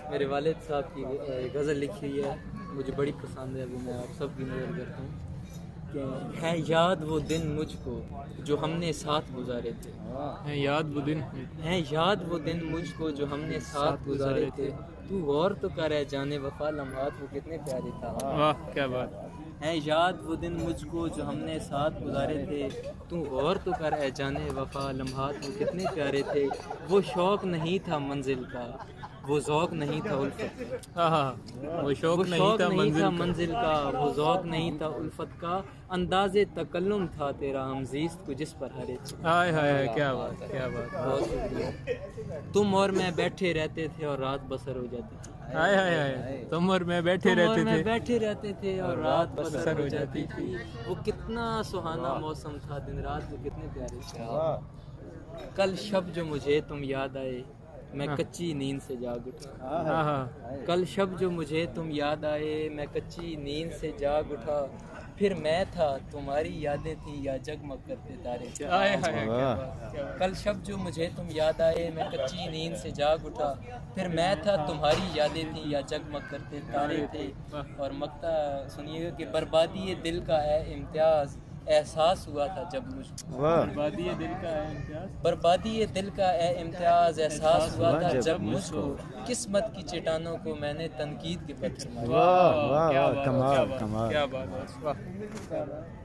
میرے والد صاحب کی غزل لکھی ہے، مجھے بڑی پسند ہے، وہ میں آپ سب کی نظر کرتا ہوں کہ ہے یاد وہ دن مجھ کو جو ہم نے ساتھ گزارے تھے، ہیں یاد وہ دن ہیں یاد وہ دن مجھ کو جو ہم نے ساتھ گزارے تھے، تو غور تو کر ہے جانے وفا لمحات وہ کتنے پیارے تھا۔ واہ کیا بات، ہے یاد وہ دن مجھ کو جو ہم نے ساتھ گزارے تھے، تو غور تو کر اے جانے وفا لمحات وہ کتنے پیارے تھے، وہ شوق نہیں تھا منزل کا، وہ ذوق نہیں تھا الفت کا، ہاں وہ شوق وہ نہیں شوق تھا نہیں تھا منزل منزل کا، وہ ذوق نہیں تھا الفت کا، انداز تکلم تھا تیرا ہمزیست کو جس پر ہرے تھے۔ ہائے ہائے کیا بات کیا بات، بہت شکریہ۔ تم اور میں بیٹھے رہتے تھے اور رات بسر ہو جاتی تھی، ہائے ہائے ہائے تم اور میں بیٹھے تم اور رہتے میں تھے بیٹھے رہتے تھے اور رات بسر ہو جاتی تھی، وہ کتنا سہانا موسم تھا، دن رات وہ کتنے پیارے تھے۔ کل شب جو مجھے تم یاد آئے میں کچی نیند سے جاگ اٹھا، ہاں ہاں کل شب جو مجھے تم یاد آئے میں کچی نیند سے جاگ اٹھا، پھر میں تھا تمہاری یادیں تھیں یا جگمگ کرتے تارے تھے۔ ہائے ہائے کیا بات کیا بات، کل شب جو مجھے تم یاد آئے میں کچی نیند سے جاگ اٹھا، پھر میں تھا تمہاری یادیں تھیں یا جگمگ کرتے تارے تھے۔ اور مقطع سنیے گا کہ بربادی دل کا ہے امتیاز احساس ہوا تھا جب مجھ کو، بربادی دل کا ہے امتیاز، بربادی دل کا اے امتیاز احساس ہوا تھا جب مجھ کو، قسمت کی چٹانوں کو میں نے تنقید کے پتھر مارے۔ کیا بات کیا بات کیا بات، واہ